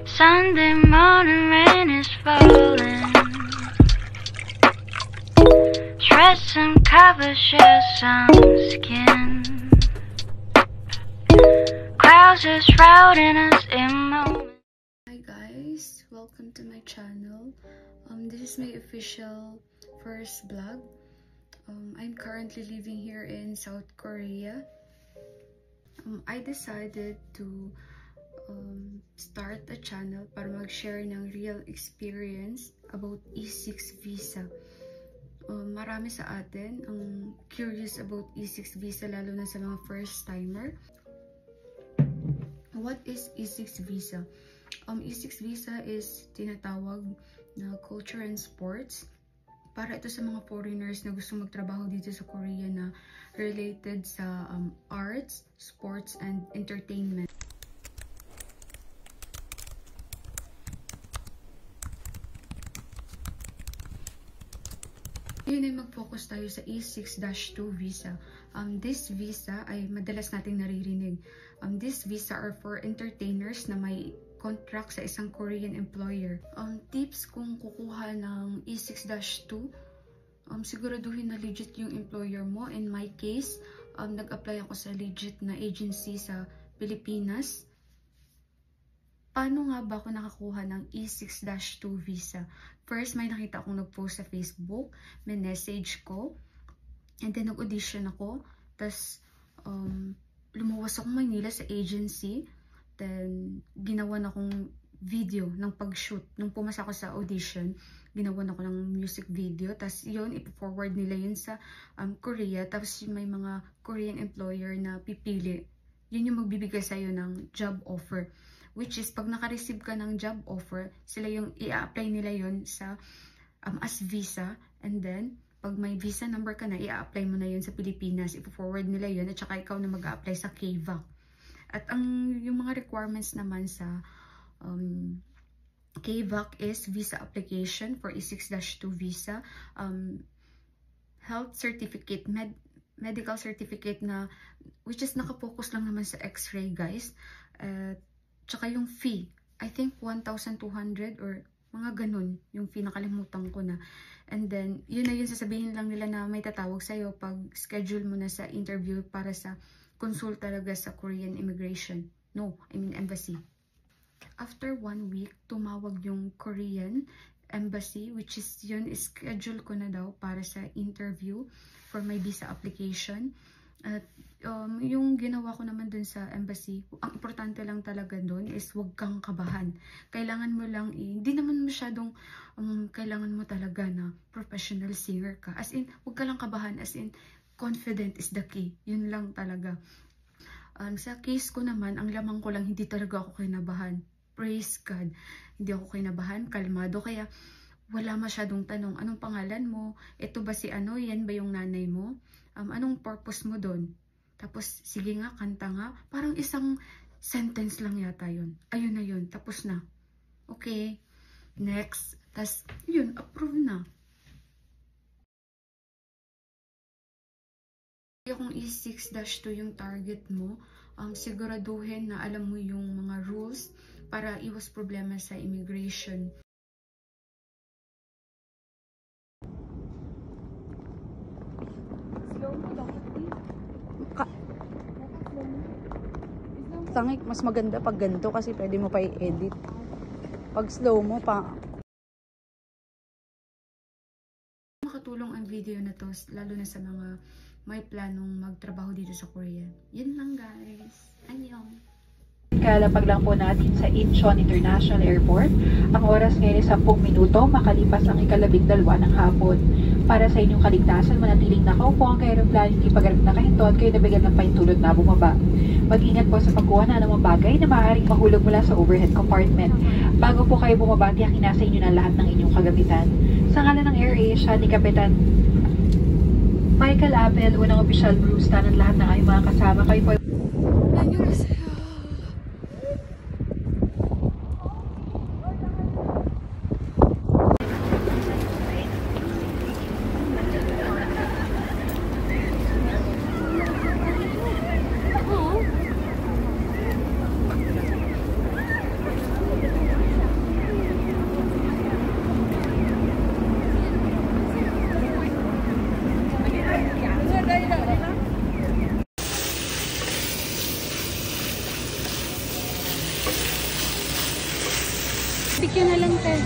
Sunday morning rain is falling. Dress and cover share some skin. Clouds are shrouding us in moments. Hi guys, welcome to my channel. This is my official first vlog. I'm currently living here in South Korea. I decided to start a channel para mag-share ng real experience about E6 visa. Marami sa atin ang curious about E6 visa, lalo na sa mga first timer. What is E6 visa? E6 visa is tinatawag na culture and sports. Para ito sa mga foreigners na gusto magtrabaho dito sa Korea na related sa arts, sports, and entertainment. Ngayon ay mag-focus tayo sa E6-2 visa. This visa ay madalas nating naririnig. This visa are for entertainers na may contract sa isang Korean employer. Tips kung kukuha ng E6-2, siguraduhin na legit yung employer mo. In my case, nag-apply ako sa legit na agency sa Pilipinas. Paano nga ba ako nakakuha ng E6-2 visa? First, may nakita akong nag-post sa Facebook, may message ko, and then nag-audition ako. Tapos, lumuwas ako Manila sa agency. Then, ginawan akong video ng pag-shoot. Nung pumasa ako sa audition, ginawan ako ng music video. Tapos, yun, ipo-forward nila yun sa Korea. Tapos, may mga Korean employer na pipili. Yun yung magbibigay sa'yo ng job offer. Which is, pag naka-receive ka ng job offer, sila yung i-apply nila yun sa as visa. And then, pag may visa number ka na, i-apply mo na yun sa Pilipinas. Ipo-forward nila yun. At saka ikaw na mag-apply sa KVAC. At yung mga requirements naman sa KVAC is visa application for E6-2 visa, health certificate, medical certificate na, which is nakapokus lang naman sa x-ray guys, tsaka yung fee, I think 1,200 or mga ganun, yung fee, nakalimutan ko na. And then, yun na yun, sasabihin lang nila na may tatawag sa'yo pag schedule mo na sa interview para sa consult talaga sa Korean immigration. No, I mean embassy. After 1 week, tumawag yung Korean embassy, which is yun, schedule ko na daw para sa interview for my visa application. At yung ginawa ko naman dun sa embassy, ang importante lang talaga dun is huwag kang kabahan. Kailangan mo lang, hindi naman masyadong kailangan mo talaga na professional singer ka. As in, huwag ka lang kabahan. As in, confident is the key. Yun lang talaga. Sa case ko naman, ang lamang ko lang, hindi talaga ako kinabahan. Praise God. Hindi ako kinabahan, kalmado. Kaya wala masyadong tanong. Anong pangalan mo? Ito ba si ano? Yan ba yung nanay mo? Anong purpose mo doon? Tapos, sige nga, kanta nga. Parang isang sentence lang yata yun. Ayun na yun. Tapos na. Okay. Next. Tapos, yun, approve na. Kung E6-2 yung target mo, siguraduhin na alam mo yung mga rules para iwas problema sa immigration. Tangik, mas maganda pag ganito kasi pwede mo pa i-edit. Pag slow mo pa. Makatulong ang video na to, lalo na sa mga may planong magtrabaho dito sa Korea. Yun lang guys. Annyeong! Kalapag lang po natin sa Incheon International Airport. Ang oras ngayon ay 10 minuto, makalipas ang 12:00 ng hapon. Para sa inyong kaligtasan, manatiling nakaupo ang aeroplano, hindi pagkarap na kahinto at kayo nabigyan ng pahintulot na bumaba. Mag-ingat po sa pagkuha na ng mga bagay na maaaring mahulog mula sa overhead compartment. Bago po kayo bumaba, tiyakin nasa inyo na lahat ng inyong kagamitan. Sa ngalan ng AirAsia ni Kapitan Michael Appel, unang official Bruce, at lahat ng ayong mga kasama, kayo po. Bigyan na lang tayo.